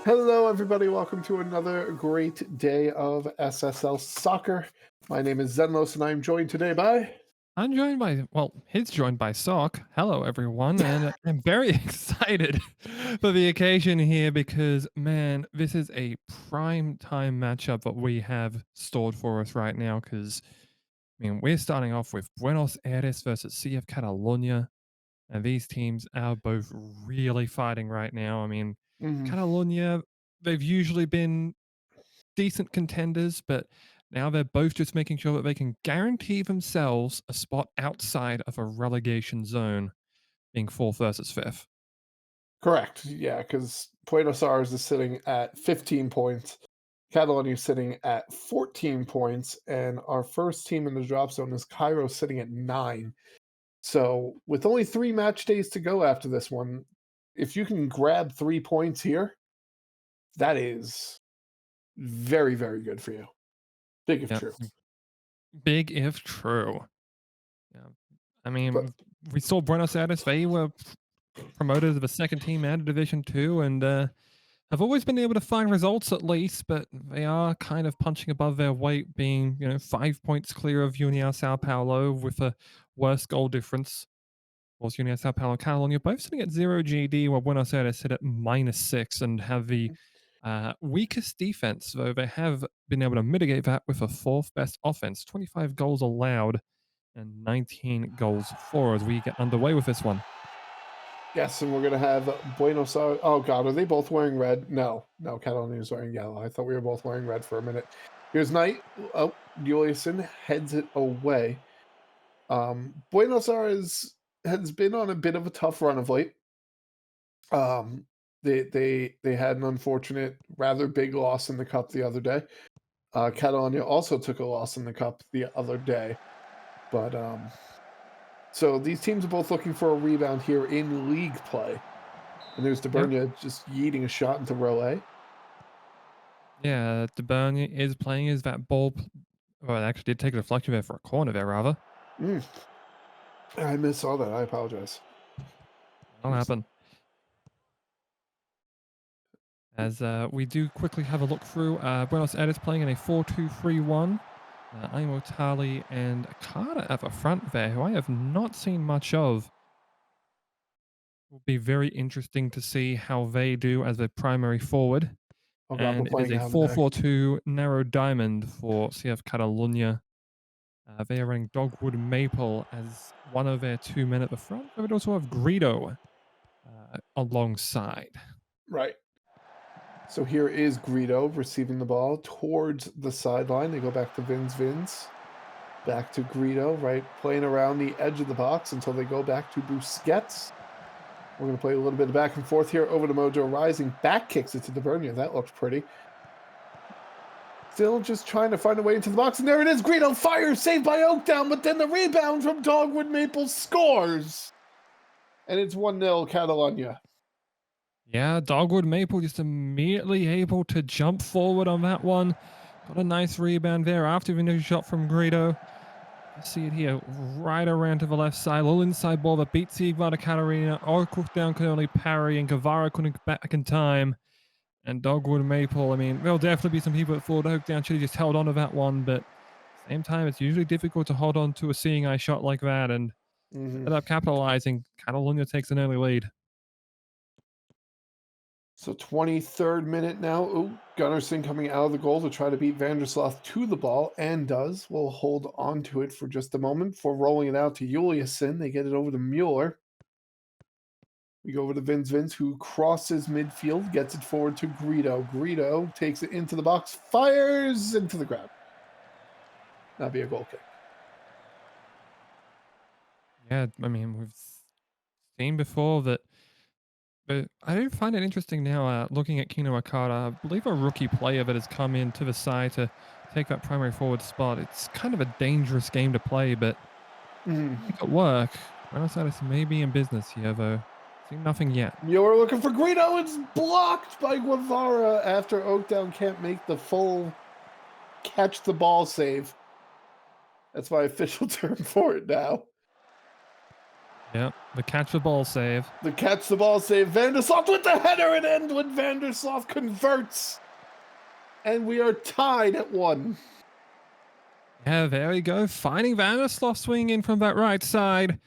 Hello, everybody. Welcome to another great day of SSL soccer. My name is Xenlos, and I'm joined today by. I'm joined by, he's joined by Sock. Hello, everyone. And I'm very excited for the occasion here because, man, this is a prime time matchup that we have stored for us right now. Because, we're starting off with Buenos Aires versus CF Catalunya. And these teams are both really fighting right now. Mhm. Catalunya, they've usually been decent contenders, but now they're both just making sure that they can guarantee themselves a spot outside of a relegation zone, being fourth versus fifth. Correct. Yeah, because Buenos Aires is sitting at 15 points. Catalonia is sitting at 14 points, and our first team in the drop zone is Cairo sitting at 9. So, with only 3 match days to go after this one, if you can grab 3 points here, that is very, very good for you. Big if Yep. true. Big if true. Yeah. I But mean, we saw Buenos Aires, they were promoted to the second team out of Division 2 and have always been able to find results at least, but they are kind of punching above their weight, being, 5 points clear of União Sao Paulo with a worse goal difference. Whilst União Sao Paulo and Catalonia both sitting at 0 GD, while Buenos Aires sit at -6 and have the weakest defense, though they have been able to mitigate that with a fourth best offense, 25 goals allowed and 19 goals for as we get underway with this one. yes, and we're gonna have Buenos Aires. Oh God, are they both wearing red? No, no, Catalonia is wearing yellow. I thought we were both wearing red for a minute. Here's Knight. Oh, Juliusson heads it away. Buenos Aires has been on a bit of a tough run of late. Um, they had an unfortunate, rather big loss in the cup the other day. Catalonia also took a loss in the cup the other day, but so these teams are both looking for a rebound here in league play. And there's Yep. DeBurnia just yeeting a shot into row A. Yeah, De Bruyne is playing as that ball. Well, it actually did take a deflection there for a corner there, rather. Mm, I missaw that. I apologize. That'll happen. As we do quickly have a look through, Buenos Aires playing in a 4-2-3-1. Imo Tali and Carter at the front there, who I have not seen much of. Will be very interesting to see how they do as a primary forward. Oh God, we're And it is playing a Athênai. 4-4-2 narrow diamond for CF Catalunya. They are running Dogwood Maple as one of their 2 men at the front. They would also have Greedo alongside. Right. So here is Greedo receiving the ball towards the sideline. They go back to Vins. Back to Greedo, right? Playing around the edge of the box until they go back to Busquets. We're going to play a little bit of back and forth here over to Mojo Rising. Back kicks it to DeBurnia. That looked pretty. Still just trying to find a way into the box. And there it is. Greedo fires, saved by Oakdown. But then the rebound from Dogwood Maple scores. And it's 1-0 Catalunya. Yeah, Dogwood Maple just immediately able to jump forward on that one. Got a nice rebound there after the initial shot from Greedo. You see it here, right around to the left side. Little inside ball that beats the Iguana Catarina. Cookdown could only parry, and Guevara couldn't get back in time. And Dogwood Maple, there'll definitely be some people that thought Oakdown should have just held on to that one, but same time, it's usually difficult to hold on to a seeing eye shot like that and Mm-hmm. ended up capitalizing. Catalunya takes an early lead. So 23rd minute now. Ooh, Gunnarsson coming out of the goal to try to beat Vandersloot to the ball, and does. We'll hold on to it for just a moment before rolling it out to Juliusson. They get it over to Mueller. We go over to Vins, who crosses midfield, gets it forward to Greedo. Greedo takes it into the box, fires into the ground. That'd be a goal kick. Yeah, we've seen before that. But I do find it interesting now, looking at Kino Akata. I believe a rookie player that has come into the side to take that primary forward spot. It's kind of a dangerous game to play, but make it work. Buenos Aires may be in business here, though. Seen nothing yet. Mueller looking for Greedo. It's blocked by Guevara after Oakdown can't make the full catch the ball save. That's my official term for it now. Yep, the catch the ball save. The catch the ball save. Van der Sloot with the header and end when Van der Sloot converts. And we are tied at 1. Yeah, there we go. Finding Van der Sloot swinging in from that right side.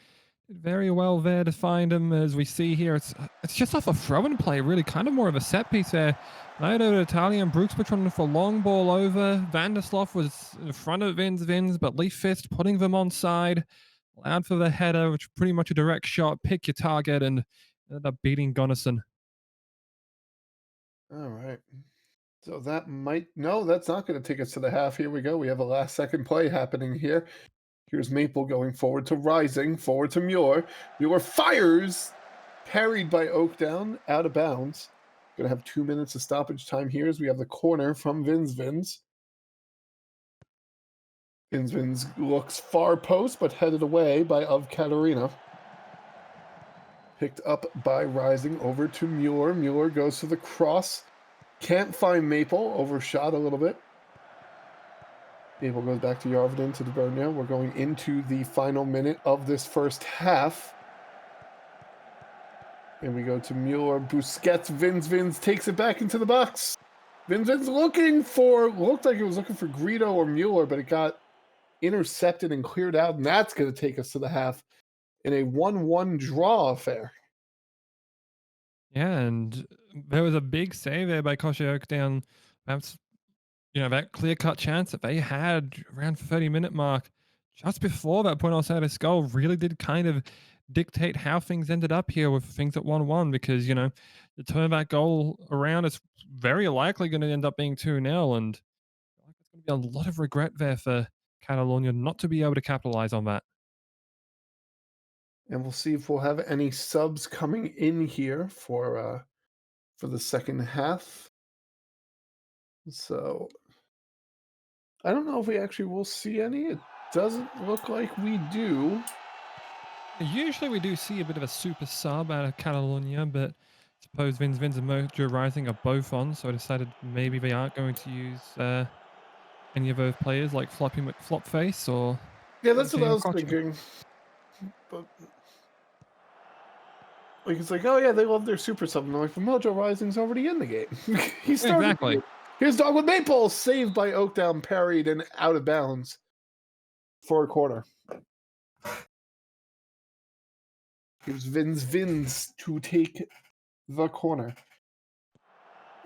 Did very well there to find him, as we see here. It's just off a throw-in play, really, kind of more of a set piece there. Right over to Italian. Brooks trying for a long ball over. Van der Sloot was in front of Vins, but Leaf Fist putting them on side. Allowed for the header, which pretty much a direct shot. Pick your target and ended up beating Gunnison. All right. So that might... No, that's not going to take us to the half. Here we go. We have a last-second play happening here. Here's Maple going forward to Rising, forward to Muir. Muir fires, parried by Oakdown, out of bounds. Going to have 2 minutes of stoppage time here as we have the corner from Vins. Vins looks far post, but headed away by Of Katarina. Picked up by Rising over to Muir. Muir goes to the cross. Can't find Maple, overshot a little bit. Maple goes back to Yarvin to Debernia. We're going into the final minute of this first half. And we go to Muir. Busquets. Vins takes it back into the box. Vins looking for... Looked like it was looking for Greedo or Mueller, but it got intercepted and cleared out. And that's going to take us to the half in a 1-1 draw affair. Yeah, and there was a big save there by Kosher Oakdown. Perhaps, that clear-cut chance that they had around 30-minute mark just before that Buenos Aires goal really did kind of dictate how things ended up here with things at 1-1, because, to turn that goal around, it's very likely going to end up being 2-0, and there's going to be a lot of regret there for Catalunya not to be able to capitalize on that. And we'll see if we'll have any subs coming in here for the second half. So I don't know if we actually will see any. It doesn't look like we do. Usually we do see a bit of a super sub out of Catalunya, but I suppose Vins and Mojo Rising are both on, so I decided maybe they aren't going to use any of those players like Floppy McFlopface or... Yeah, that's what I was thinking. But it's like, oh yeah, they love their super sub. And I'm like, but Mojo Rising's already in the game. He started. Exactly. Here's Dog with Maple, saved by Oakdown, parried and out of bounds for a corner. Here's Vins to take the corner.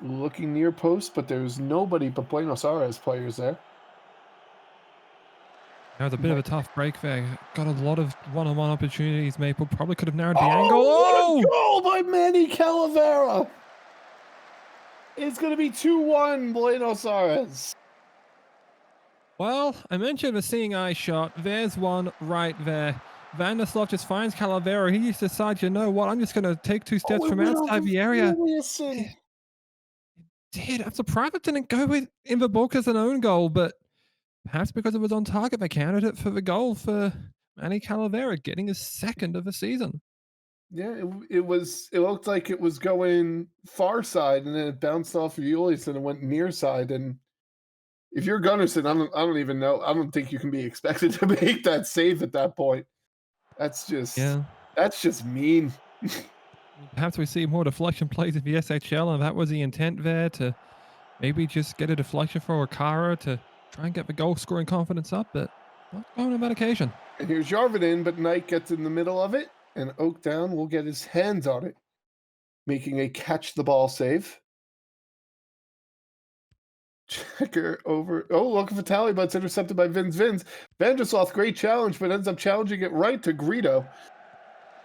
Looking near post, but there's nobody but Buenos Aires players there. That was a bit of a tough break there. Got a lot of one-on-one opportunities. Maple probably could have narrowed the angle. Oh! What a goal by Manny Calavera! It's going to be 2-1 Buenos Aires. Well, I mentioned the seeing eye shot. There's one right there. Van der Sloot just finds Calavera. He just decides, you know what, I'm just going to take 2 steps from outside the area. It did. I'm surprised it didn't go with Inverbook as an own goal, but perhaps because it was on target, they counted it for the goal for Manny Calavera, getting his second of the season. Yeah, it looked like it was going far side, and then it bounced off of Julius and it went near side. And if you're Gunnarsson, I don't even know. I don't think you can be expected to make that save at that point. That's just mean. Perhaps we see more deflection plays in the SHL, and that was the intent there, to maybe just get a deflection for Okara to try and get the goal scoring confidence up, but not going on that occasion. And here's Yarvin, but Knight gets in the middle of it, and Oakdown will get his hands on it, making a catch the ball save. Checker over. Oh, looking for Tally, but it's intercepted by Vins. Van der Sloot, great challenge, but ends up challenging it right to Greedo.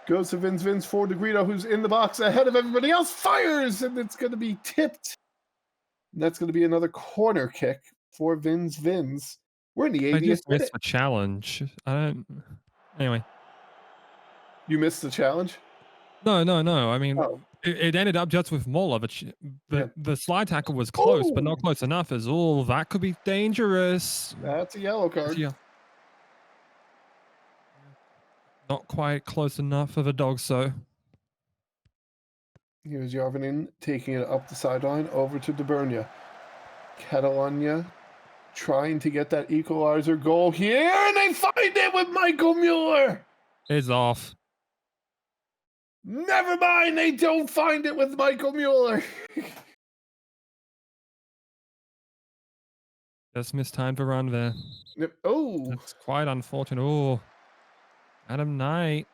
Goes to Vins forward to Greedo, who's in the box ahead of everybody else. Fires, and it's going to be tipped. And that's going to be another corner kick for Vins. We're in the 80th minute. I just missed the challenge. Anyway. You missed the challenge? No. I mean, it ended up just with Molovich. The slide tackle was close, but not close enough. As that could be dangerous. That's a yellow card. Yeah. Not quite close enough for the dog, so. Here's Yarvin taking it up the sideline over to Debernia. Catalunya trying to get that equalizer goal here, and they find it with Michael Mueller. It's off. Never mind, they don't find it with Michael Mueller. Just mistimed the run there. Oh, That's quite unfortunate. Oh, Adam Knight.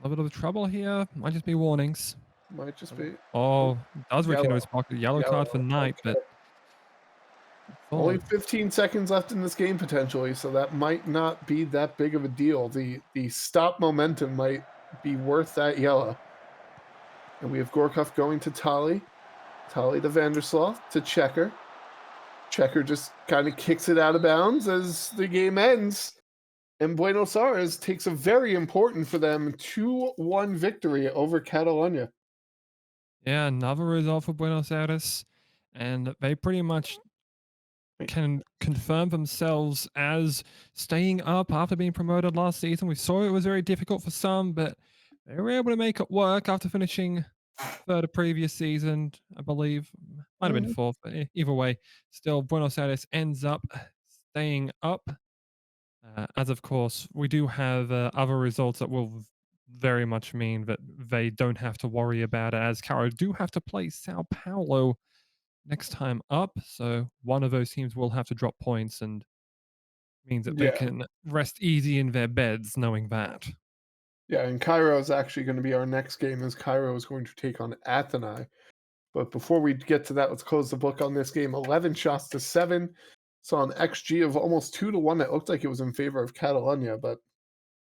A little bit of trouble here. Might just be warnings. might just be Oh, does reach into yellow. his pocket. Yellow card for Yellow. Knight, Okay. but Only thought, 15 seconds left in this game potentially, so that might not be that big of a deal. The stop momentum might be worth that yellow. And we have Gorkov going to Tali. Tali to Vandersloot to Checker. Checker just kind of kicks it out of bounds as the game ends. And Buenos Aires takes a very important for them 2-1 victory over Catalunya. yeah, another result for Buenos Aires. And they pretty much can confirm themselves as staying up after being promoted last season. We saw it was very difficult for some, but they were able to make it work after finishing third the previous season, I believe. Might have been Mhm. fourth, but either way, still Buenos Aires ends up staying up. As of course, we do have other results that will very much mean that they don't have to worry about it, as Cairo do have to play Sao Paulo next time up. So one of those teams will have to drop points and means that they Yeah. can rest easy in their beds knowing that. Yeah, and Cairo is actually going to be our next game as Cairo is going to take on Athênai. But before we get to that, let's close the book on this game. 11 shots to 7. Saw an XG of almost 2-1 that looked like it was in favor of Catalunya, but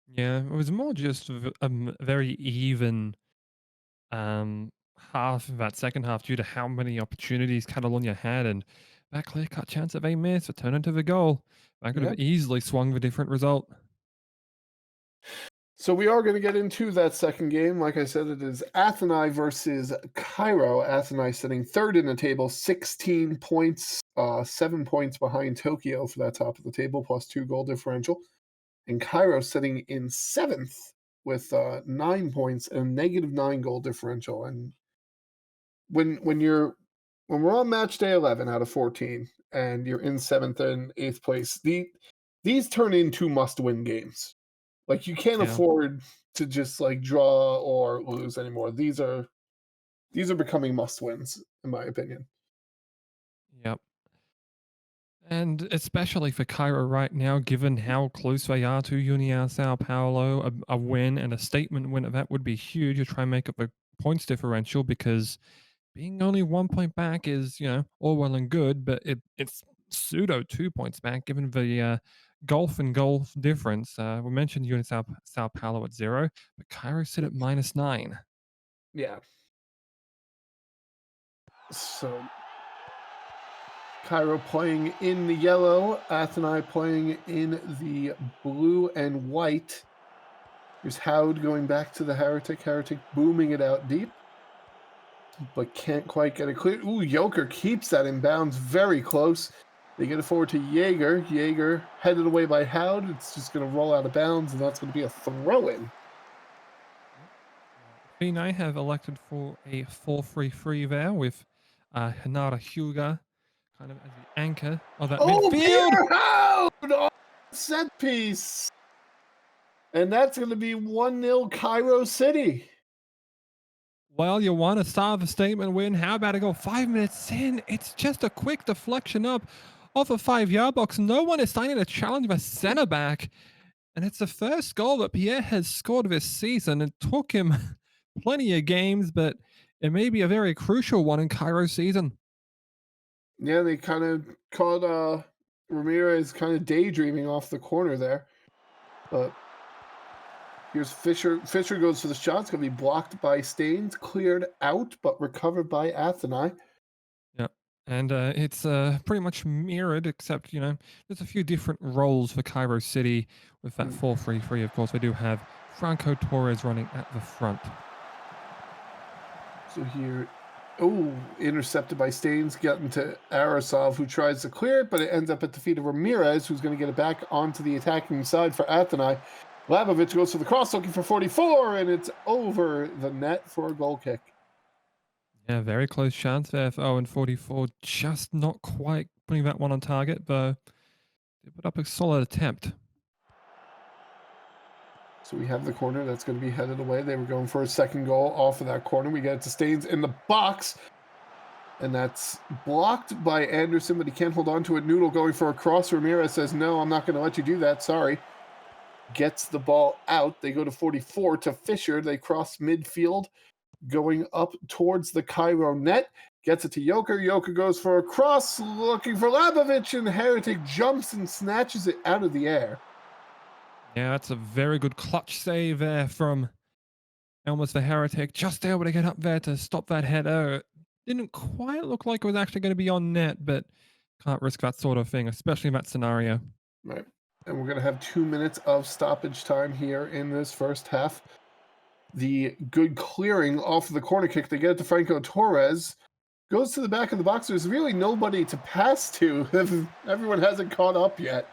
Yeah, it was more just a very even half of that second half due to how many opportunities Catalunya had and that clear cut chance that they missed to turn into the goal. That could yeah. have easily swung the different result. So we are going to get into that second game. Like I said, it is Athênai versus Cairo. Athênai sitting third in the table, 16 points, 7 points behind Tokyo for that top of the table, plus 2 goal differential. And Cairo sitting in seventh with 9 points and a negative 9 goal differential. And when we're on match day 11 out of 14 and you're in seventh and eighth place, these turn into must-win games. Like you can't Yeah. afford to just like draw or lose anymore. These are becoming must-wins, in my opinion. Yep. And especially for Cairo right now, given how close they are to União Sao Paulo, a win and a statement win, that would be huge to try and make up the points differential because being only 1 point back is, all well and good, but it's pseudo 2 points back given the golf and goal difference. We mentioned União Sao Paulo at 0, but Cairo sit at -9. Yeah. So Cairo playing in the yellow, Athênai playing in the blue and white. Here's Howd going back to the Heretic. Heretic booming it out deep, but can't quite get it clear. Ooh, Joker keeps that in bounds very close. They get it forward to Jaeger. Jaeger headed away by Howd. It's just going to roll out of bounds, and that's going to be a throw-in. Athênai have elected for a 4-3-3 there with Hanara Hyuga kind of as the anchor of that Oh, midfield. Peter Howd on set piece. And that's going to be 1-0 Cairo City. Well, you want to start the statement win. How about it go 5 minutes in? It's just a quick deflection up off a 5-yard box. No one is starting to challenge the centre back. And it's the first goal that Pierre has scored this season. It took him plenty of games, but it may be a very crucial one in Cairo's season. Yeah, they kind of caught Ramirez kind of daydreaming off the corner there. But here's Fisher. Fisher goes for the shot. It's going to be blocked by Staines, cleared out, but recovered by Athênai. Yeah. And it's pretty much mirrored, except, there's a few different roles for Cairo City with that 4-3-3. Of course, we do have Franco Torres running at the front. So here, intercepted by Staines, getting to Arasov, who tries to clear it, but it ends up at the feet of Ramirez, who's going to get it back onto the attacking side for Athênai. Labovic goes for the cross, looking for 44, and it's over the net for a goal kick. Yeah, very close chance there for Owen 44. Just not quite putting that one on target, but they put up a solid attempt. So we have the corner that's going to be headed away. They were going for a second goal off of that corner. We get it to Staines in the box. And that's blocked by Anderson, but he can't hold on to it. Noodle going for a cross. Ramirez says, no, I'm not going to let you do that. Sorry. Gets the ball out. They go to 44 to Fisher. They cross midfield, going up towards the Cairo net. Gets it to Joker. Joker goes for a cross, looking for Labovic, and Heretic jumps and snatches it out of the air. Yeah, that's a very good clutch save there from almost the Heretic. Just able to get up there to stop that header. Didn't quite look like it was actually going to be on net, but can't risk that sort of thing, especially in that scenario. Right. And we're going to have 2 minutes of stoppage time here in this first half. The good clearing off of the corner kick. They get it to Franco Torres. Goes to the back of the box. There's really nobody to pass to. Everyone hasn't caught up yet.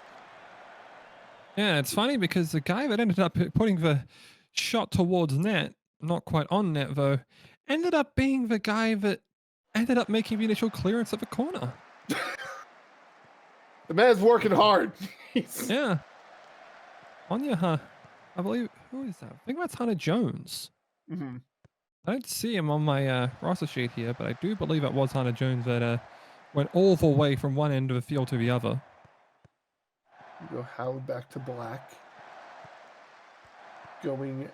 Yeah, it's funny because the guy that ended up putting the shot towards net, not quite on net though, ended up being the guy that ended up making the initial clearance at the corner. The man's working hard. Yeah. Anya, I believe, who is that? I think that's Hunter Jones. Mm-hmm. I don't see him on my roster sheet here, but I do believe it was Hunter Jones that went all the way from one end of the field to the other. We go Howard back to Black. Going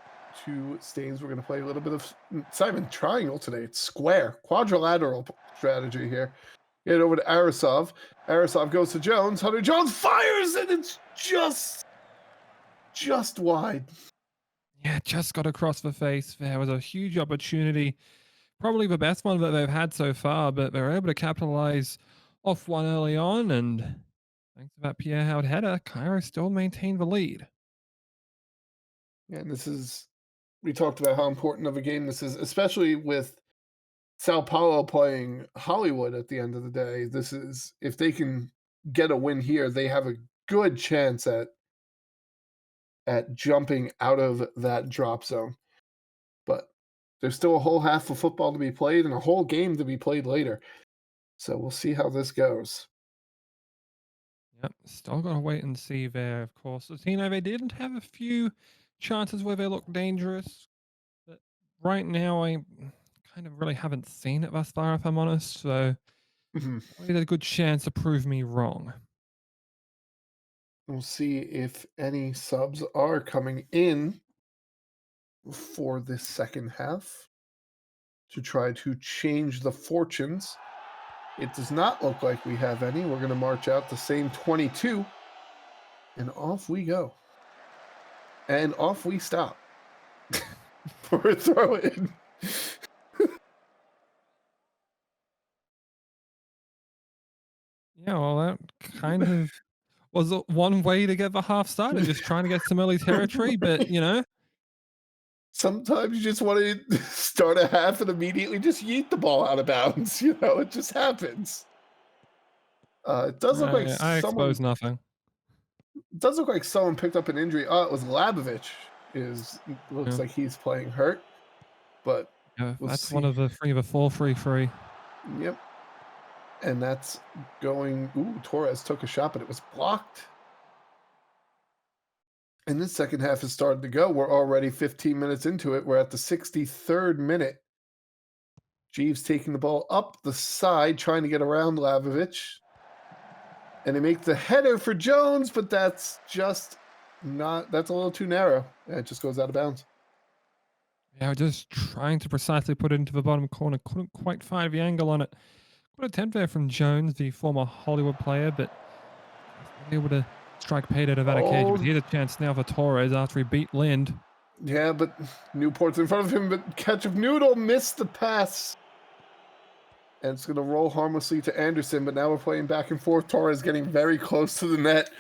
to Staines. We're going to play a little bit of Simon Triangle today. It's square, quadrilateral strategy here. Get it over to Airesvs. Airesvs goes to Jones. Hunter Jones fires, and it's just wide. Yeah, just got across the face. There was a huge opportunity. Probably the best one that they've had so far, but they were able to capitalize off one early on, and thanks to that Pierre Howard header, Cairo still maintained the lead. Yeah, and this is, we talked about how important of a game this is, especially with Sao Paulo playing Hollywood at the end of the day. This is, if they can get a win here, they have a good chance at jumping out of that drop zone. But there's still a whole half of football to be played and a whole game to be played later. So we'll see how this goes. Yep, still got to wait and see there, of course. Athênai, they didn't have a few chances where they looked dangerous, but right now I kind of really haven't seen it thus far, if I'm honest, so it's a good chance to prove me wrong. We'll see if any subs are coming in for this second half to try to change the fortunes. It does not look like we have any. We're going to march out the same 22, and off we go. And off we stop for a throw-in. Yeah, well, that kind of was one way to get the half started, just trying to get some early territory, but, you know. Sometimes you just want to start a half and immediately just yeet the ball out of bounds. You know, it just happens. It does look like I expose nothing. It does look like someone picked up an injury. Oh, it was Labovic. Looks like he's playing hurt. But yeah, that's one of the 4-3-3. Yep. And that's going. Ooh, Torres took a shot, but it was blocked. And this second half has started to go. We're already 15 minutes into it. We're at the 63rd minute. Jeeves taking the ball up the side, trying to get around Labovic. And they make the header for Jones, but that's just not, that's a little too narrow. Yeah, it just goes out of bounds. Yeah, just trying to precisely put it into the bottom corner. Couldn't quite find the angle on it. Good attempt there from Jones, the former Hollywood player, but wasn't able to strike paid out of that occasion. But he had a chance now for Torres after he beat Lind. Yeah, but Newport's in front of him, but catch of Noodle missed the pass. And it's going to roll harmlessly to Anderson, but now we're playing back and forth. Torres getting very close to the net.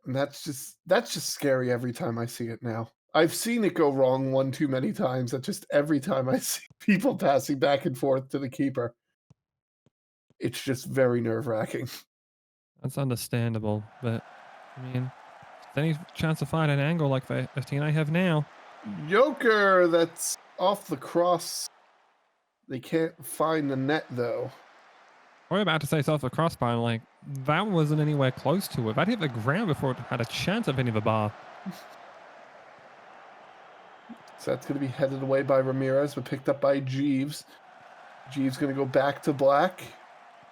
And that's just scary every time I see it now. I've seen it go wrong one too many times. That just every time I see people passing back and forth to the keeper, it's just very nerve-wracking. That's understandable, but I mean, any chance to find an angle like the Athênai have now. Joker, that's off the cross. They can't find the net, though. We're about to say off the crossbar, and like that wasn't anywhere close to it. That hit the ground before it had a chance of hitting the bar. So that's going to be headed away by Ramirez, but picked up by Jeeves. Jeeves going to go back to Black,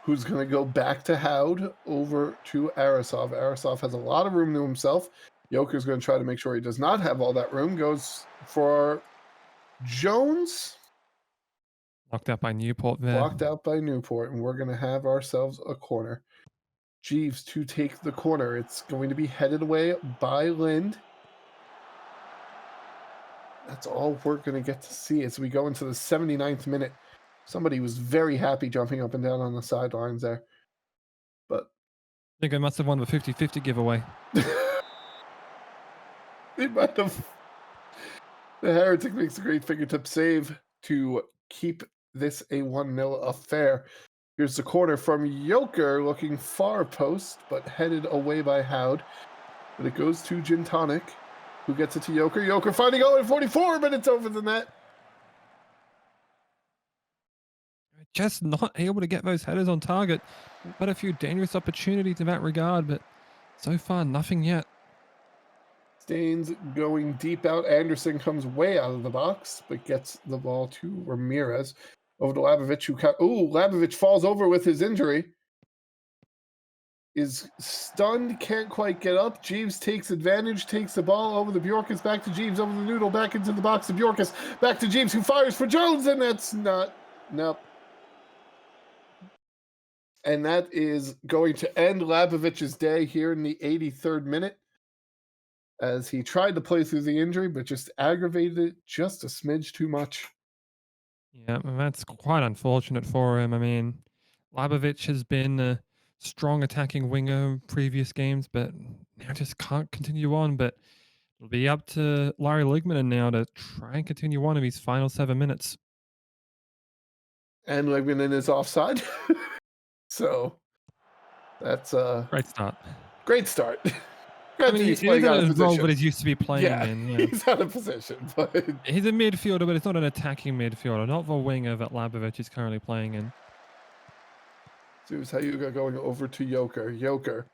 who's going to go back to Howd, over to Airesvs. Airesvs has a lot of room to himself. Joker's going to try to make sure he does not have all that room. Goes for Jones. Locked out by Newport there. Blocked out by Newport, and we're going to have ourselves a corner. Jeeves to take the corner. It's going to be headed away by Lind. That's all we're going to get to see as we go into the 79th minute. Somebody was very happy jumping up and down on the sidelines there. But I think I must have won the 50-50 giveaway. They might have. The Heretic makes a great fingertip save to keep this a 1-0 affair. Here's the corner from Joker, looking far post, but headed away by Howd. But it goes to Gin Tonic, who gets it to Joker. Joker finding Owen, 44 minutes over the net. Just not able to get those headers on target. We've had a few dangerous opportunities in that regard, but so far, nothing yet. Staines going deep out. Anderson comes way out of the box, but gets the ball to Ramirez. Over to Labovich, who Labovich falls over with his injury. Is stunned, can't quite get up. Jeeves takes advantage, takes the ball over the Bjorkus, back to Jeeves, over the noodle, back into the box to Bjorkus, back to Jeeves, who fires for Jones, and that's not, nope. And that is going to end Labovich's day here in the 83rd minute, as he tried to play through the injury, but just aggravated it just a smidge too much. Yeah, and that's quite unfortunate for him. I mean, Labovich has been a strong attacking winger in previous games, but now just can't continue on. But it'll be up to Larry Ligmanen now to try and continue on in these final 7 minutes. And Ligmanen is offside. So that's a Great start. Great start. I mean, he's playing out of role that he used to be playing in. Yeah. He's out of position, but he's a midfielder, but it's not an attacking midfielder, not the winger that Labovich is currently playing in. Here's Hayuga going over to Joker. Joker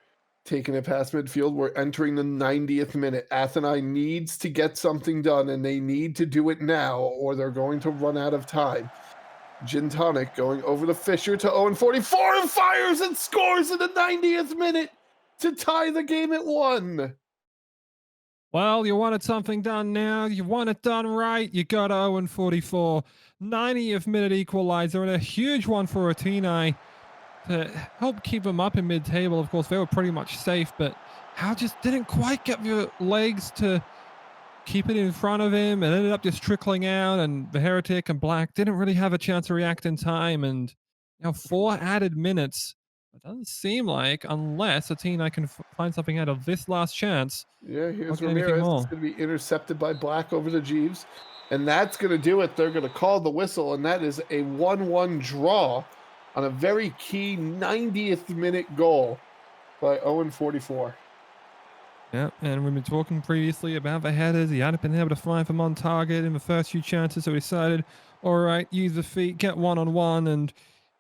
taking it past midfield. We're entering the 90th minute. Athênai needs to get something done, and they need to do it now, or they're going to run out of time. Gin Tonic going over to Fisher to Owen, 44, and fires and scores in the 90th minute to tie the game at 1. Well, you wanted something done now. You want it done right. You got Owen, 44. 90th minute equalizer, and a huge one for Athênai to help keep them up in mid-table. Of course, they were pretty much safe, but Howe just didn't quite get the legs to keep it in front of him, and ended up just trickling out, and the Heretic and Black didn't really have a chance to react in time, and 4 added minutes. It doesn't seem like, unless Athênai can find something out of this last chance. Yeah, here's Ramirez. It's going to be intercepted by Black over to Jeeves, and that's going to do it. They're going to call the whistle, and that is a 1-1 draw on a very key 90th minute goal by Owen, 44. Yeah, and we've been talking previously about the headers. He hadn't been able to find them on target in the first few chances, so he decided, all right, use the feet, get one-on-one, and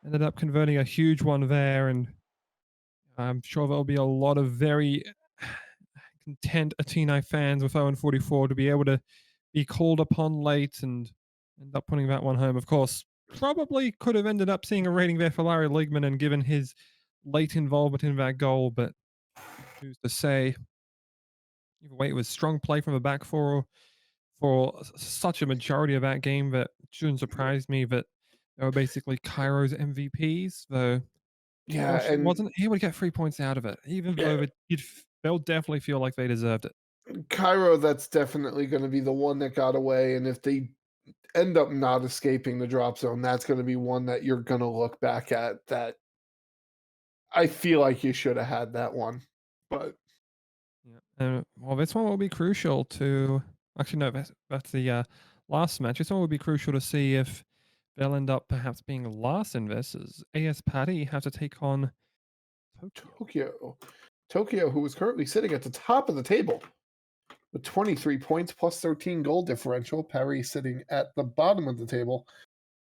ended up converting a huge one there. And I'm sure there'll be a lot of very content Athênai fans with Owen 44 to be able to be called upon late and end up putting that one home. Of course, probably could have ended up seeing a rating there for Larry Ligmanen and given his late involvement in that goal, but who's to say? Either way, it was strong play from the back four for such a majority of that game that shouldn't surprise me that they were basically Cairo's MVPs, though. Yeah, and wasn't able to get 3 points out of it, even though they'll definitely feel like they deserved it. Cairo, that's definitely going to be the one that got away, and if they end up not escaping the drop zone, that's going to be one that you're going to look back at that I feel like you should have had that one. But yeah, well, this one will be crucial to. Actually, no, that's the last match. This one will be crucial to see if they'll end up perhaps being last in this, as AS Paddy have to take on Tokyo, who is currently sitting at the top of the table with 23 points plus 13 goal differential. Parry sitting at the bottom of the table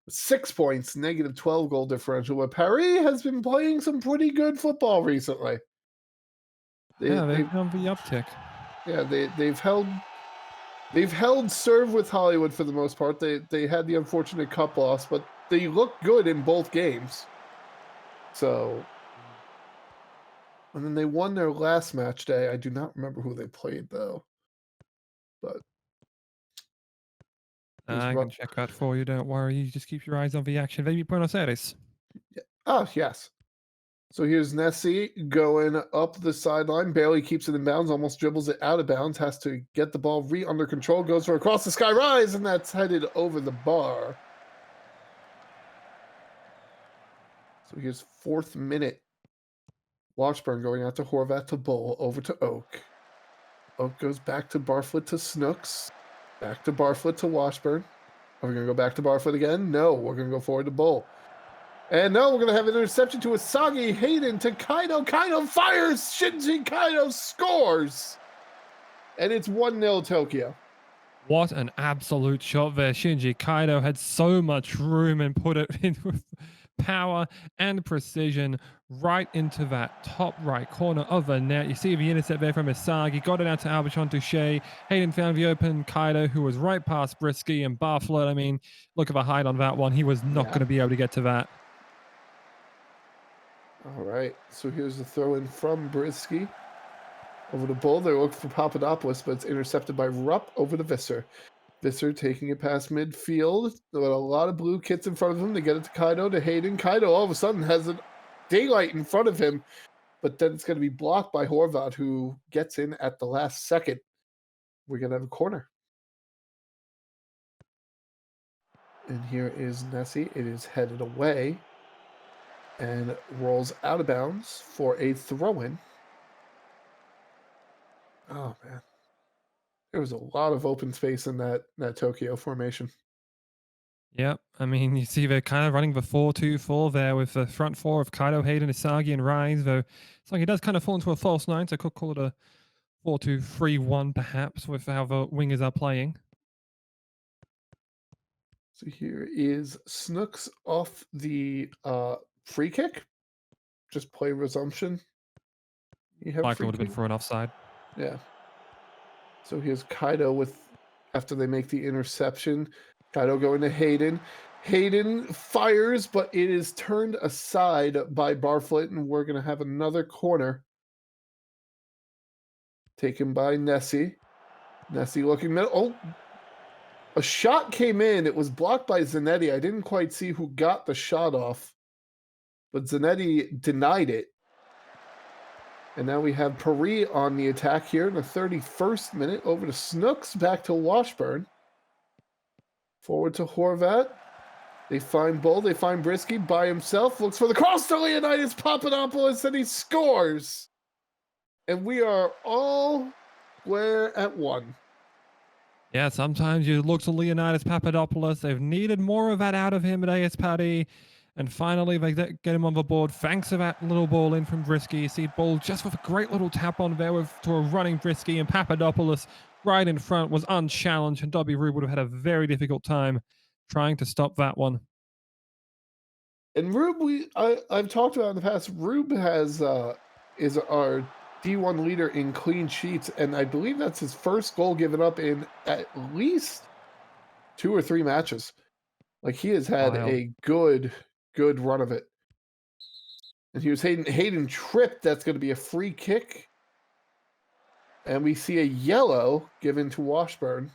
6 points, negative 12 goal differential. But Paris has been playing some pretty good football recently. Yeah, they've been on the uptick. Yeah, they've held serve with Hollywood for the most part. They had the unfortunate cup loss, but they looked good in both games. So, and then they won their last match day. I do not remember who they played though, but I can check that for you. Don't worry. You just keep your eyes on the action. Maybe Buenos Aires. Yeah. Oh yes. So here's Nessie going up the sideline, barely keeps it in bounds, almost dribbles it out of bounds, has to get the ball under control, goes for across the sky rise, and that's headed over the bar. So here's 4th minute. Washburn going out to Horvath to Bull, over to Oak. Oak goes back to Barfoot to Snooks, back to Barfoot to Washburn. Are we going to go back to Barfoot again? No, we're going to go forward to Bull. And no, we're going to have an interception to Asagi. Hayden to Kaido. Kaido fires. Shinji Kaido scores. And it's 1-0 Tokyo. What an absolute shot there. Shinji Kaido had so much room and put it in with power and precision right into that top right corner of the net. You see the intercept there from Asagi. Got it out to Albichon Touche. Hayden found the open Kaido, who was right past Brisky and Barflett. I mean, look at the height on that one. He was not going to be able to get to that. All right, so here's the throw in from Brisky. Over to Bull, they're looking for Papadopoulos, but it's intercepted by Rupp over to Visser. Visser taking it past midfield. With a lot of blue kits in front of him. They get it to Kaido, to Hayden. Kaido all of a sudden has a daylight in front of him, but then it's going to be blocked by Horvath, who gets in at the last second. We're going to have a corner. And here is Nessie. It is headed away and rolls out of bounds for a throw-in. Oh, man. There was a lot of open space in that Tokyo formation. Yep. I mean, you see they're kind of running the 4-2-4 there with the front four of Kaido, Hayden, Asagi, and Rise, though it's like he does kind of fall into a false 9, so I could call it a 4-2-3-1 perhaps with how the wingers are playing. So here is Snooks off the free kick. Just play resumption. You have likely would have been for an offside. Yeah. So here's Kaido with, after they make the interception, Kaido going to Hayden. Hayden fires, but it is turned aside by Barfoot, and we're going to have another corner taken by Nessie. Nessie looking middle. Oh, a shot came in. It was blocked by Zanetti. I didn't quite see who got the shot off, but Zanetti denied it. And now we have Paris on the attack here in the 31st minute. Over to Snooks, back to Washburn. Forward to Horvath. They find Bull. They find Brisky by himself. Looks for the cross to Leonidas Papadopoulos, and he scores. And we are all square at 1. Yeah, sometimes you look to Leonidas Papadopoulos. They've needed more of that out of him at AS Paddy. And finally, they get him on the board. Thanks to that little ball in from Brisky. You see Bull just with a great little tap on there to a running Brisky, and Papadopoulos right in front was unchallenged, and W. Rube would have had a very difficult time trying to stop that one. And Rube, I've talked about in the past, Rube is our D1 leader in clean sheets, and I believe that's his first goal given up in at least 2 or 3 matches. Like, he has had a good run of it. And he was Hayden tripped. That's going to be a free kick. And we see a yellow given to Washburn.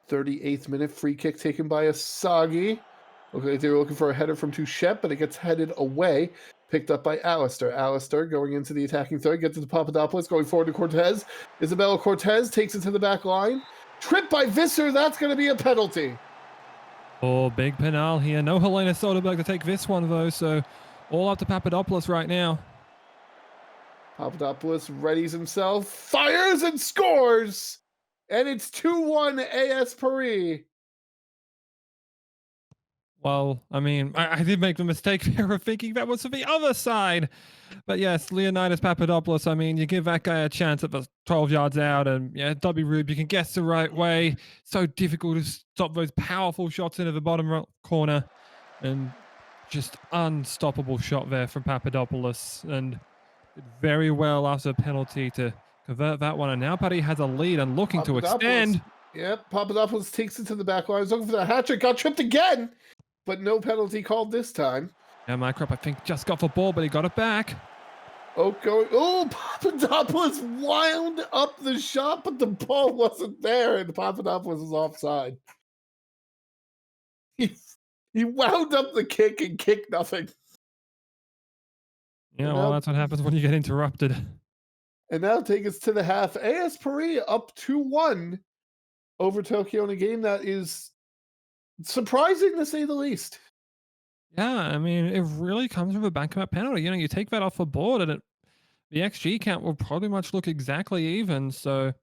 38th minute free kick taken by Asagi. Looks like they were looking for a header from Touchette, but it gets headed away. Picked up by Alistair. Alistair going into the attacking third. Gets it to Papadopoulos. Going forward to Cortez. Isabella Cortez takes it to the back line. Tripped by Visser. That's going to be a penalty. Oh, big penal here. No Helena Soderberg to take this one, though, so all up to Papadopoulos right now. Papadopoulos readies himself, fires and scores! And it's 2-1 AS Paris. Well, I mean, I did make the mistake there of thinking that was for the other side. But yes, Leonidas Papadopoulos, I mean, you give that guy a chance at the 12 yards out, and yeah, W. Rube, you can guess the right way. So difficult to stop those powerful shots into the bottom corner. And just unstoppable shot there from Papadopoulos. And did very well after a penalty to convert that one. And now Paddy has a lead and looking to Papadopoulos. extend. Yep, Papadopoulos takes it to the back line. He's looking for that hat trick. Got tripped again, but no penalty called this time. Yeah, Mycrop, I think, just got the ball, but he got it back. Oh, Papadopoulos wound up the shot, but the ball wasn't there, and Papadopoulos was offside. He wound up the kick and kicked nothing. Yeah, well, that's what happens when you get interrupted. And now take us to the half. AS Paris up 2-1 over Tokyo in a game that is surprising to say the least. Yeah, I mean, it really comes from a back-to-back penalty. You know, you take that off the board, and the XG count will probably much look exactly even. So,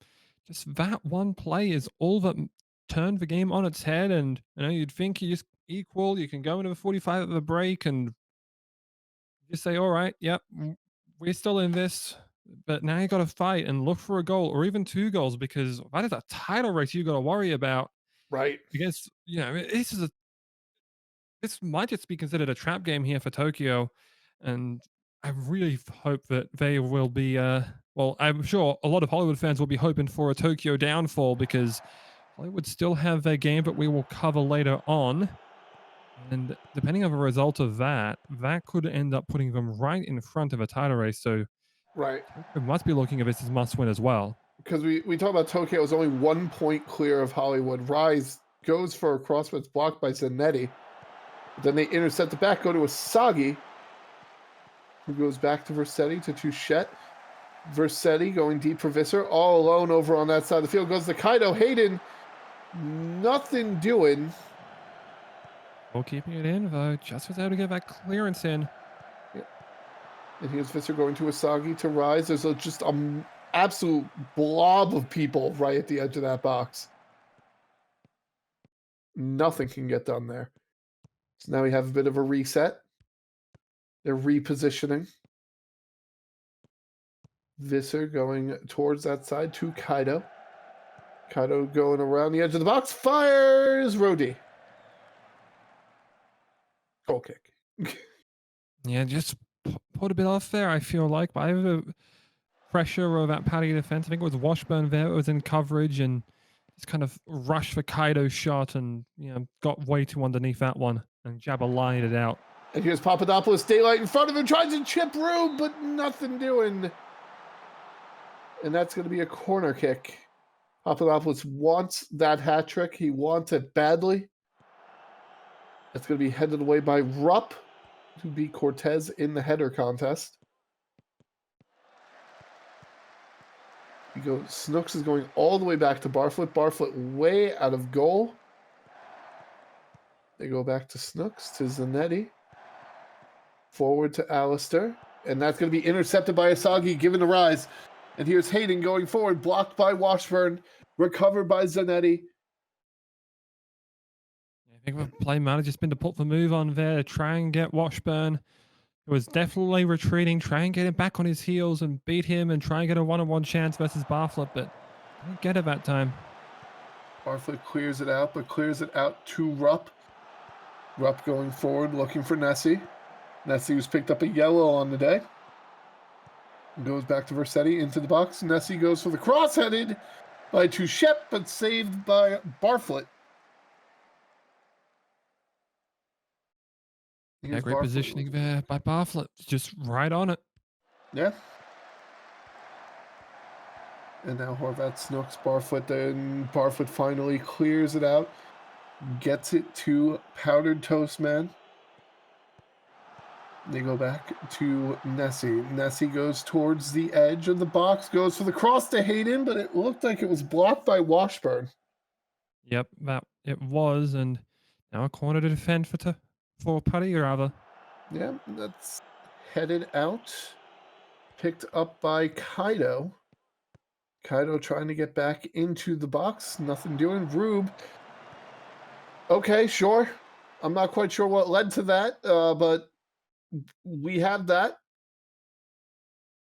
just that one play is all that turned the game on its head. And you know, you'd think you just equal. You can go into the 45 at the break and just say, "All right, yep, we're still in this." But now you got to fight and look for a goal or even 2 goals, because that is a title race you got to worry about. Right. Because you know this might just be considered a trap game here for Tokyo, and I really hope that they will be. Well, I'm sure a lot of Hollywood fans will be hoping for a Tokyo downfall, because Hollywood still have their game, but we will cover later on. And depending on the result of that, that could end up putting them right in front of a title race. So Right. Tokyo must be looking at this as must win as well. Because we talk about Tokyo is only 1 point clear of Hollywood. Rise goes for a cross, but it's blocked by Zanetti. Then they intercept the back, go to Asagi, who goes back to Versetti, to Touchette. Versetti going deep for Visser, all alone over on that side of the field. Goes to Kaido. Hayden, nothing doing. Well, keeping it in, though, just was able to get that clearance in. Yep. And here's Visser going to Asagi to Rise. There's just an absolute blob of people right at the edge of that box. Nothing can get done there. So now we have a bit of a reset. They're repositioning. Visser going towards that side to Kaido. Kaido going around the edge of the box. Fires Rodi. Goal kick. Yeah, just put a bit off there, I feel like. By the pressure of that Paddy defense, I think it was Washburn there. It was in coverage and just kind of rushed for Kaido's shot and, you know, got way too underneath that one. And Jabba lined it out. And here's Papadopoulos, daylight in front of him, tries to chip Rube, but nothing doing. And that's going to be a corner kick. Papadopoulos wants that hat trick. He wants it badly. It's going to be headed away by Rupp to beat Cortez in the header contest. Snooks is going all the way back to Barfoot. Barfoot way out of goal. They go back to Snooks, to Zanetti. Forward to Alistair. And that's going to be intercepted by Asagi, given the rise. And here's Hayden going forward, blocked by Washburn, recovered by Zanetti. I think the play might have just been to put the move on there, to try and get Washburn. It was definitely retreating, try and get him back on his heels and beat him and try and get a one-on-one chance versus Barfoot, but didn't get it that time. Barfoot clears it out, but clears it out to Rupp. Rupp going forward, looking for Nessie. Nessie was picked up a yellow on the day. Goes back to Versetti into the box. Nessie goes for the cross, headed by Touchette, but saved by Barfoot. Yeah, great positioning there by Barfoot. Just right on it. Yeah. And now Horvat Snooks Barfoot. Then Barfoot finally clears it out. Gets it to Powdered Toast Man. They go back to Nessie. Nessie goes towards the edge of the box. Goes for the cross to Hayden, but it looked like it was blocked by Washburn. Yep, that it was. And now a corner to defend for Paddy, rather. Yeah, that's headed out. Picked up by Kaido. Kaido trying to get back into the box. Nothing doing. Rube. Okay, sure. I'm not quite sure what led to that, but we have that.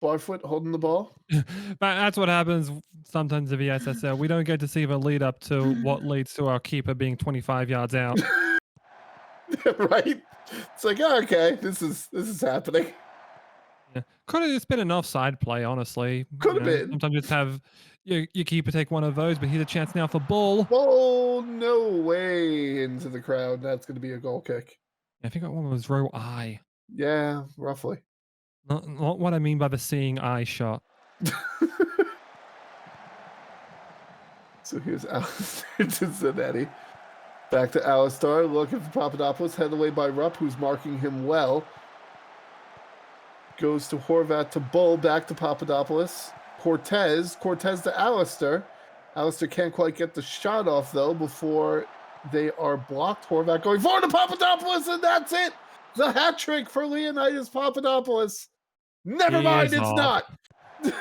Barfoot holding the ball. That's what happens sometimes in the SSL. We don't get to see the lead up to what leads to our keeper being 25 yards out. Right? It's like, oh, okay, this is happening. Yeah. Could have just been an offside play, honestly. Could have been. Sometimes just have your keeper take one of those, but here's a chance now for Bull. Oh, no way into the crowd. That's going to be a goal kick. I think that one was row I. Yeah, roughly. Not what I mean by the seeing eye shot. So here's Alistair to Zanetti. Back to Alistair, looking for Papadopoulos, headed away by Rupp, who's marking him well. Goes to Horvat to Bull, back to Papadopoulos. Cortez to Alistair. Alistair can't quite get the shot off, though, before they are blocked. Horvat going forward to Papadopoulos, and that's it! The hat trick for Leonidas Papadopoulos. Never mind, it's not. Yeah,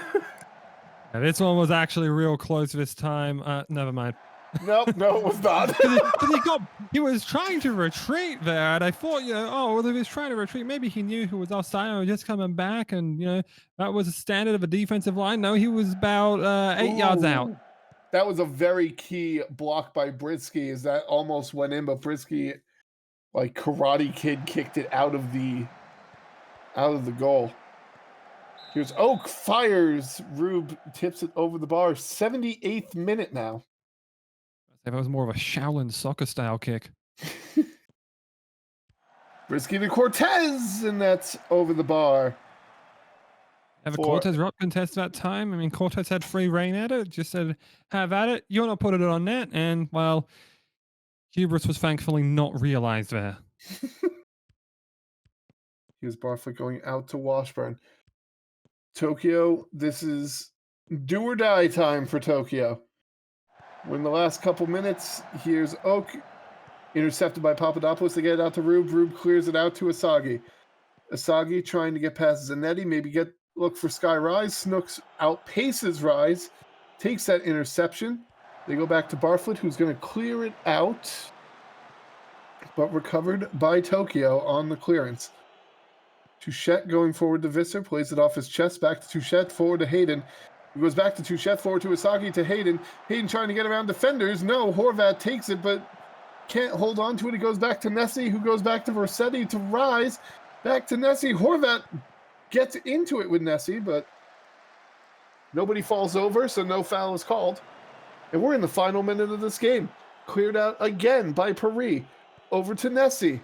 this one was actually real close this time. Never mind. Nope, no, it was not. He was trying to retreat there, and I thought, if he was trying to retreat, maybe he knew who was offside and was just coming back, and that was a standard of a defensive line. No, he was about 8 yards out. That was a very key block by Britsky, as that almost went in, but Britsky, like Karate Kid, kicked it out of the goal. Here's Oak, fires. Rube tips it over the bar. 78th minute now. That was more of a Shaolin soccer style kick. Britsky to Cortez, and that's over the bar. Have a Cortez Rupp contest that time. I mean, Cortez had free reign at it. Just said, have at it. You're not putting it on net. And, well, hubris was thankfully not realized there. Here's Barfoot going out to Washburn. Tokyo, this is do or die time for Tokyo. When the last couple minutes, here's Oak, intercepted by Papadopoulos. They get it out to Rube. Rube clears it out to Asagi. Asagi trying to get past Zanetti, maybe look for Sky Rise. Snooks outpaces Rise, takes that interception. They go back to Barfoot, who's going to clear it out, but recovered by Tokyo on the clearance. Touchette going forward to Visser, plays it off his chest, back to Touchette, forward to Hayden. He goes back to Touchette, forward to Asagi, to Hayden. Hayden trying to get around defenders. No, Horvat takes it, but can't hold on to it. He goes back to Nessie, who goes back to Versetti, to Rise. Back to Nessie. Horvat gets into it with Nessie, but nobody falls over, so no foul is called. And we're in the final minute of this game. Cleared out again by Paris. Over to Nessie.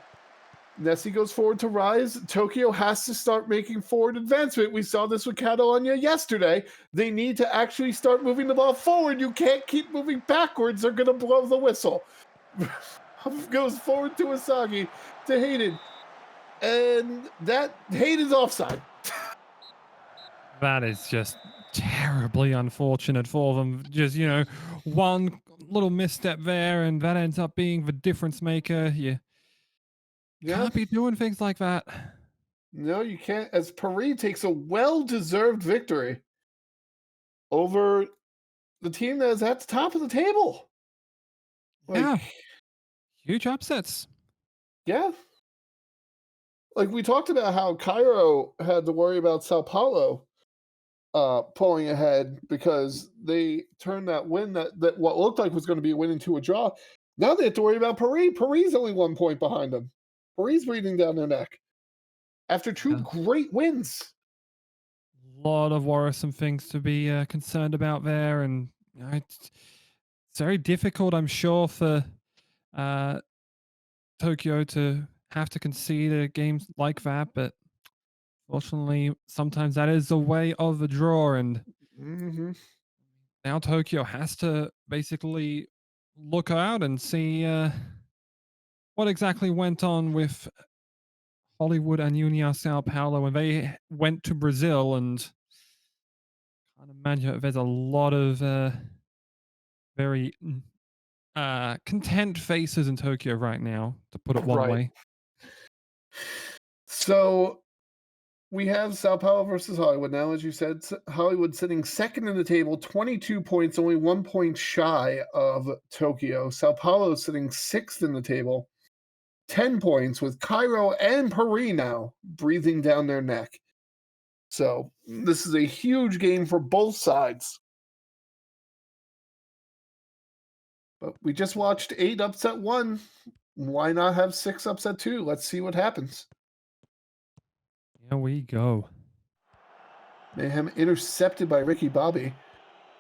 Nessie goes forward to Rise. Tokyo has to start making forward advancement. We saw this with Catalunya yesterday. They need to actually start moving the ball forward. You can't keep moving backwards. They're going to blow the whistle. Goes forward to Asagi, to Hayden. And that Hayden's offside. That is just terribly unfortunate for them. Just, one little misstep there, and that ends up being the difference maker. Yeah. Can't be doing things like that. No, you can't. As Paris takes a well-deserved victory over the team that is at the top of the table. Yeah. Huge upsets. Yeah. Like we talked about how Cairo had to worry about Sao Paulo pulling ahead because they turned that win that what looked like was going to be a win into a draw. Now they have to worry about Paris. Paris only 1 point behind them. Paris breathing down their neck after two great wins. A lot of worrisome things to be concerned about there, and it's very difficult, I'm sure, for Tokyo to have to concede a game like that. But fortunately, sometimes that is the way of the draw, and now Tokyo has to basically look out and see what exactly went on with Hollywood and União Sao Paulo when they went to Brazil, and I can't imagine there's a lot of very content faces in Tokyo right now, to put it one way. So we have Sao Paulo versus Hollywood now, as you said. Hollywood sitting second in the table, 22 points, only 1 point shy of Tokyo. Sao Paulo sitting sixth in the table, 10 points with Cairo and Paris now breathing down their neck. So this is a huge game for both sides. But we just watched 8 upset 1. Why not have 6 upset 2? Let's see what happens. Here we go. Mayhem intercepted by Ricky Bobby.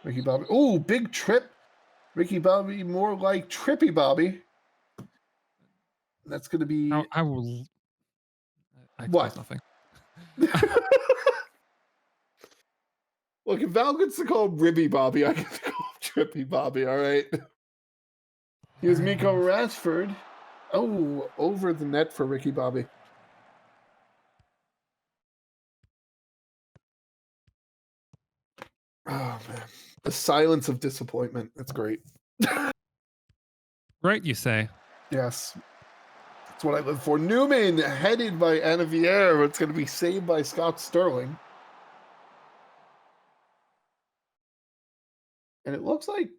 Ricky Bobby. Oh, big trip. Ricky Bobby more like Trippy Bobby. That's going to be... I will... What? Nothing. Look, if Val gets to call him Ribby Bobby, I get to call him Trippy Bobby, all right? Here's Miko Rashford. Oh, over the net for Ricky Bobby. Oh, man. The silence of disappointment. That's great. Great, you say. Yes. That's what I live for. Newman, headed by Anna Vieira. It's going to be saved by Scott Sterling. And it looks like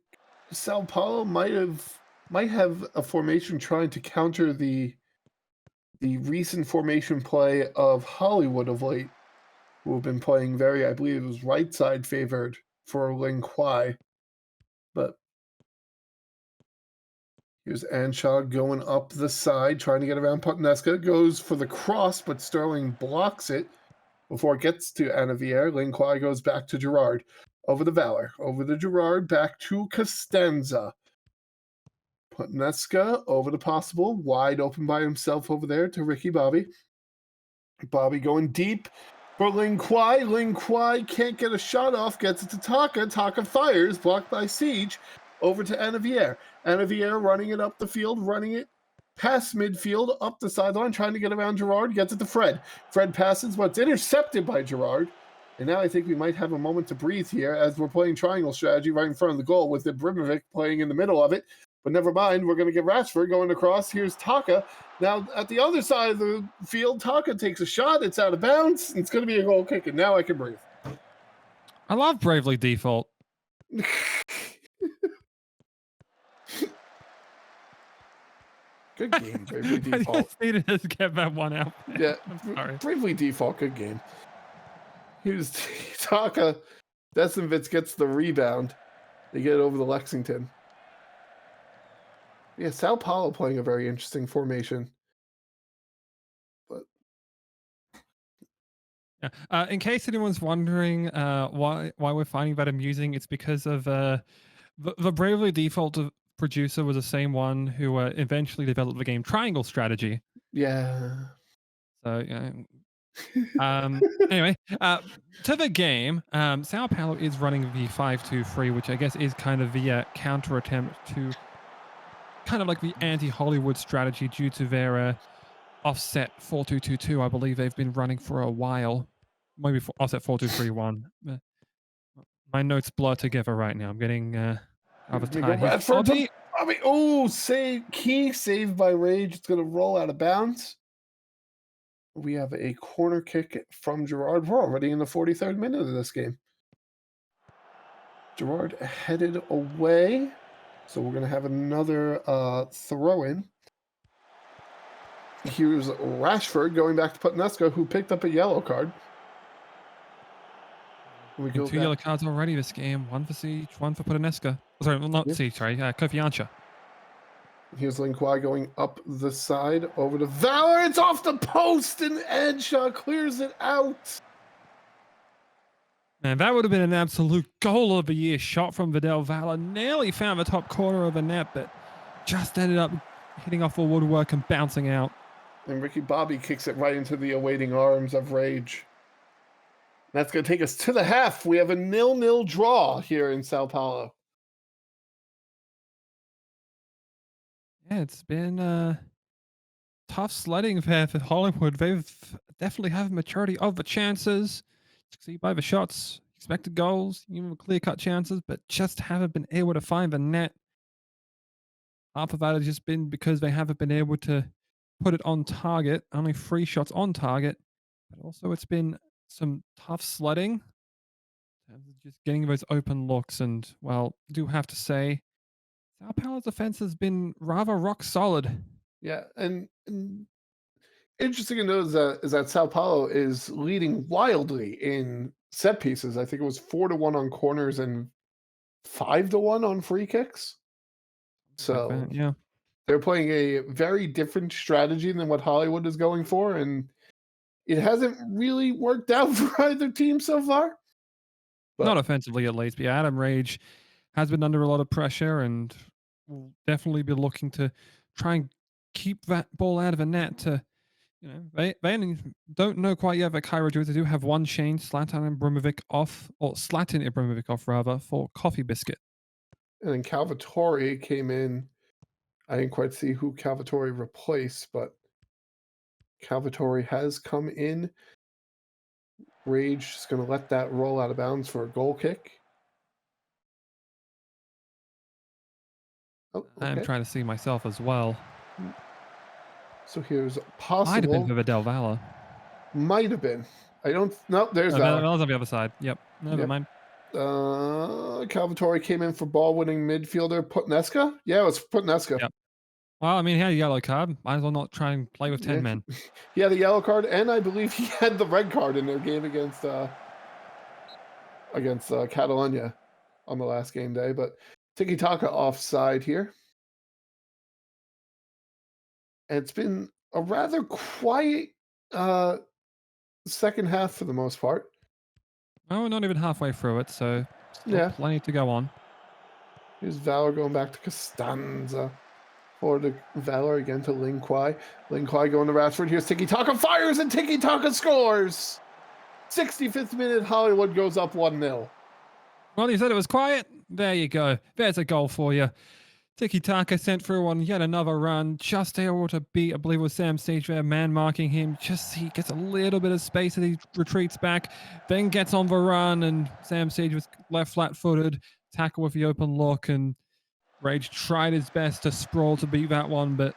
Sao Paulo might have a formation trying to counter the recent formation play of Hollywood of late, who have been playing I believe it was right side favored for Ling Kwai. But here's Anshaw going up the side, trying to get around Putneska. Goes for the cross, but Sterling blocks it before it gets to Anavier. Ling Kwai goes back to Gerard. Over the Valor. Over the Gerard, back to Costanza. Putneska over the possible. Wide open by himself over there to Ricky Bobby. Bobby going deep for Ling Kwai. Ling Kwai can't get a shot off. Gets it to Taka. Taka fires. Blocked by Siege. Over to Anavier. Anavier running it up the field. Running it past midfield. Up the sideline. Trying to get around Gerard. Gets it to Fred. Fred passes, but it's intercepted by Gerard. And now I think we might have a moment to breathe here as we're playing triangle strategy right in front of the goal with Ibrahimovic playing in the middle of it. But never mind, we're going to get Rashford going across. Here's Taka. Now, at the other side of the field, Taka takes a shot. It's out of bounds. It's going to be a goal kick, and now I can breathe. I love Bravely Default. Good game, Bravely Default. I just needed to get that one out. Yeah, I'm sorry. Bravely Default, good game. Here's Taka. Desenvitz gets the rebound. They get it over to Lexington. Yeah, Sao Paulo playing a very interesting formation. But yeah. In case anyone's wondering why we're finding that amusing, it's because of the Bravely Default producer was the same one who eventually developed the game Triangle Strategy. yeah. So yeah. Anyway, to the game, Sao Paulo is running the 5-2-3, which I guess is kind of the counter attempt to kind of like the anti-Hollywood strategy due to their offset 4-2-2-2. I believe they've been running for a while. Maybe offset 4-2-3-1. My notes blur together right now. I'm getting rather tired. Bobby. Oh, key saved by Rage. It's going to roll out of bounds. We have a corner kick from Gerard. We're already in the 43rd minute of this game. Gerard headed away. So we're going to have another throw-in. Here's Rashford going back to Putneska, who picked up a yellow card. We go 2 yellow cards already this game. One for Siege, one for Putneska. Sorry, not Siege, sorry. Kofi Ancha. Here's Ling Kwai going up the side over to Valor. It's off the post, and Edshaw clears it out. Man, that would have been an absolute goal of the year shot from Vidal Valor. Nearly found the top corner of the net, but just ended up hitting off the woodwork and bouncing out. And Ricky Bobby kicks it right into the awaiting arms of Rage. That's going to take us to the half. We have a 0-0 draw here in Sao Paulo. Yeah, it's been tough sledding there for Hollywood. They've definitely have maturity of the chances. See by the shots, expected goals, even clear-cut chances, but just haven't been able to find the net. Half of that has just been because they haven't been able to put it on target. Only 3 shots on target. But also it's been some tough sledding. Just getting those open looks. And, well, I do have to say, Sao Paulo's defense has been rather rock solid. Yeah, and interesting to note is that Sao Paulo is leading wildly in set pieces. I think it was 4-1 on corners and 5-1 on free kicks. Like So that, yeah. they're playing a very different strategy than what Hollywood is going for, and it hasn't really worked out for either team so far. Not But offensively, at least. But yeah, Adam Rage has been under a lot of pressure and will definitely be looking to try and keep that ball out of the net to, they don't know quite yet that Cairo do. They do have one change, Slatin Ibrahimovic off rather, for Coffee Biscuit. and then Calvatori came in. I didn't quite see who Calvatori replaced, but Calvatori has come in. Rage is going to let that roll out of bounds for a goal kick. Oh, I'm okay. trying to see myself as well. So here's Might have been possible. for the Del Valle. Might have been. I don't. Nope. There's No, Valor. that was on the other side. Yep. Never Yep. mind. Calvatori came in for ball-winning midfielder Putneska. Yeah, it was Putneska. Yep. Well, I mean, he had a yellow card. Might as well not try and play with 10 Yeah. men. He had a yellow card, and I believe he had the red card in their game against Catalunya on the last game day. But Tiki Taka offside here. And it's been a rather quiet second half for the most part. Oh, we're not even halfway through it, so still Yeah. plenty to go on. Here's Valor going back to Costanza. Forward to Valor again to Ling Kwai. Ling Kwai going to Rashford. Here's Tiki Taka fires and Tiki Taka scores. 65th minute, Hollywood goes up 1-0. Well, you said it was quiet. There you go. There's a goal for you. Tiki Taka sent through on yet another run. Just able to beat, I believe it was Sam Sage there, man marking him. Just he gets a little bit of space as he retreats back, then gets on the run, and Sam Sage was left flat-footed, tackle with the open look, and Rage tried his best to sprawl to beat that one, but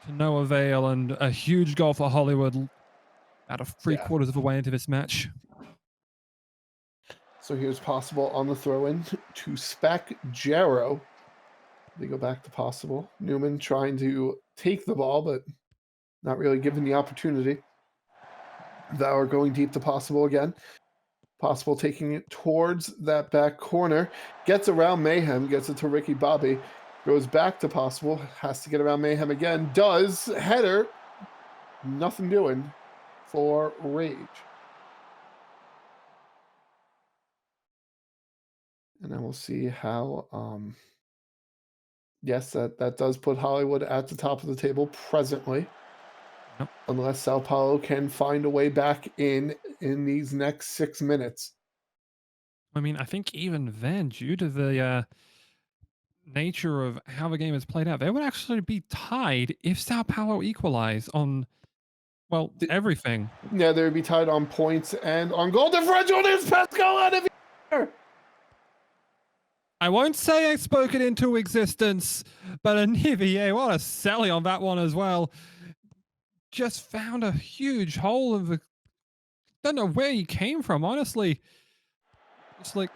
to no avail, and a huge goal for Hollywood out of three-quarters of the way into this match. So here's Possible on the throw-in to Spec Jarrow. They go back to Possible. Newman trying to take the ball, but not really given the opportunity. Valor going deep to Possible again. Possible taking it towards that back corner. Gets around Mayhem, gets it to Ricky Bobby. Goes back to Possible, has to get around Mayhem again. Does. Header. Nothing doing for Rage. And then we'll see how... yes, that does put Hollywood at the top of the table presently. Yep. Unless Sao Paulo can find a way back in these next 6 minutes. I mean, I think even then, due to the nature of how the game is played out, they would actually be tied if Sao Paulo equalize on, well, everything. Yeah, they would be tied on points and on goal differential. There's Pascal out of here. I won't say I spoke it into existence, but Olivier, what a sally on that one as well. Just found a huge hole in the... Don't know where he came from, honestly. It's like...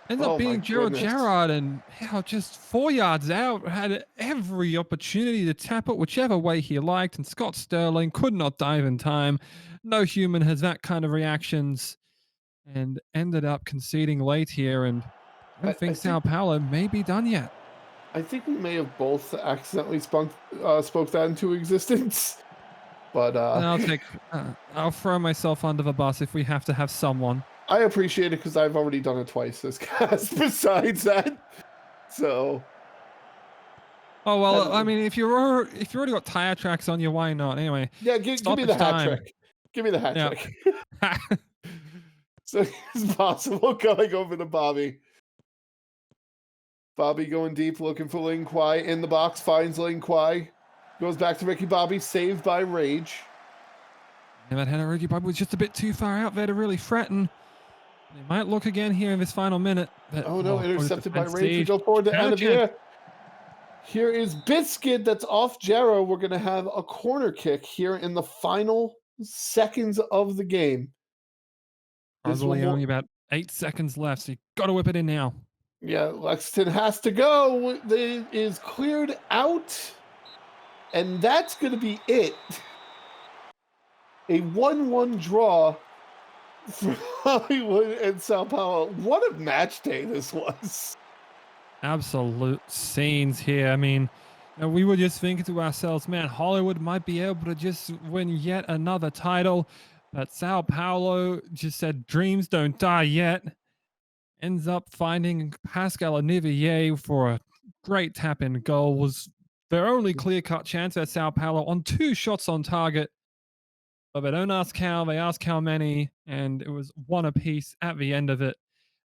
Ends up being Gerard, and just 4 yards out, had every opportunity to tap it whichever way he liked, and Scott Sterling could not dive in time. No human has that kind of reactions, and ended up conceding late here, and I don't think Sao Paulo may be done yet. I think we may have both accidentally spoke that into existence. But I'll throw myself under the bus if we have to have someone. I appreciate it because I've already done it twice this cast besides that. So. Oh, well, I mean, if you already got tire tracks on you, why not? Anyway. Yeah, give me the hat trick. Give me the hat trick. So it's Possible going over to Bobby. Bobby going deep, looking for Ling Kwai in the box, finds Ling Kwai. Goes back to Ricky Bobby, saved by Rage. Yeah, that header, Ricky Bobby was just a bit too far out there to really threaten. They might look again here in this final minute. But, oh no, intercepted by Rage. We go forward to Anavia. Here is Biscuit that's off Jarrow. We're going to have a corner kick here in the final seconds of the game. Probably only about 8 seconds left, so you got to whip it in now. Yeah, Lexington has to go. It is cleared out. And that's going to be it. A 1-1 draw for Hollywood and Sao Paulo. What a match day this was. Absolute scenes here. I mean, we were just thinking to ourselves, man, Hollywood might be able to just win yet another title. But Sao Paulo just said, dreams don't die yet. Ends up finding Pascal Olivier for a great tap in goal. Was their only clear cut chance at Sao Paulo on 2 shots on target. But they don't ask how, they ask how many. And it was 1 apiece at the end of it.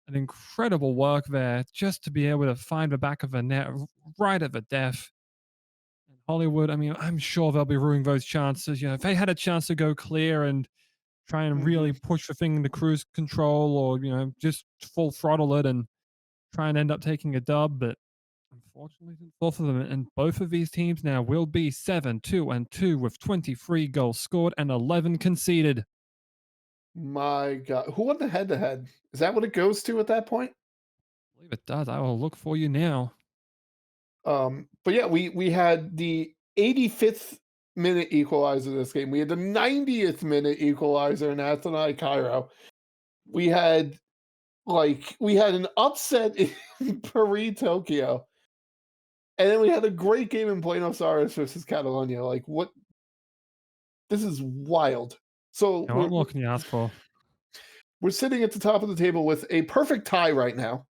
An incredible work there just to be able to find the back of the net right at the death. And Hollywood, I mean, I'm sure they'll be ruining those chances. If they had a chance to go clear and try and really push the thing into cruise control or, just full throttle it and try and end up taking a dub, but unfortunately didn't fall for them. And both of these teams now will be 7-2-2 with 23 goals scored and 11 conceded. My God. Who won the head to head? Is that what it goes to at that point? I believe it does. I will look for you now. But yeah, we had the 85th minute equalizer this game. We had the 90th minute equalizer in Athênai, Cairo. We had an upset in Paris, Tokyo. And then we had a great game in Buenos Aires versus Catalunya. Like, what? This is wild. So What more can you ask for? we're sitting at the top of the table with a perfect tie right now.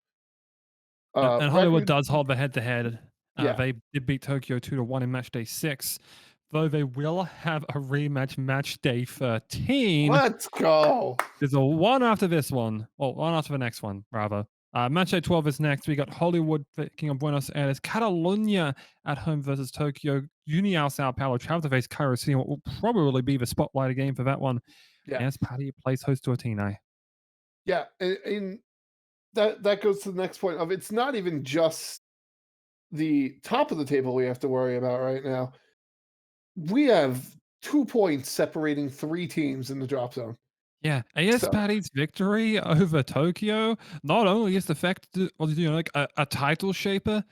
And Hollywood does hold the head-to-head. Yeah. They did beat Tokyo 2-1 in Matchday 6, though they will have a rematch Matchday 13. Let's go. There's a one after this one, or one after the next one, rather. Matchday 12 is next. We got Hollywood taking on Buenos Aires, Catalunya at home versus Tokyo, União Sao Paulo travel to face Cairo City, what will probably be the spotlight game for that one. Yeah. As Paddy plays host to Athênai. Yeah, and that goes to the next point of it's not even just the top of the table we have to worry about right now. We have 2 points separating 3 teams in the drop zone. Yeah, AS Paddy's victory over Tokyo not only is the fact like a title shaper,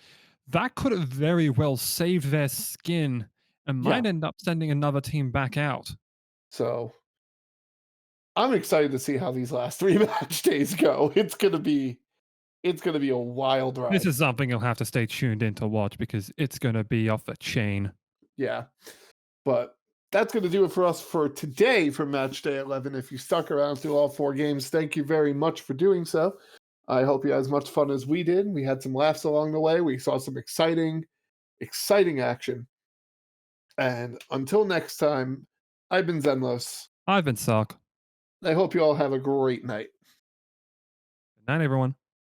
that could have very well saved their skin and might end up sending another team back out. So I'm excited to see how these last 3 match days go. It's gonna be a wild ride. This is something you'll have to stay tuned in to watch because it's gonna be off the chain. Yeah. But that's going to do it for us for today for Matchday 11. If you stuck around through all 4 games, thank you very much for doing so. I hope you had as much fun as we did. We had some laughs along the way. We saw some exciting action. And until next time, I've been Xenlos. I've been Socc. I hope you all have a great night. Good night, everyone.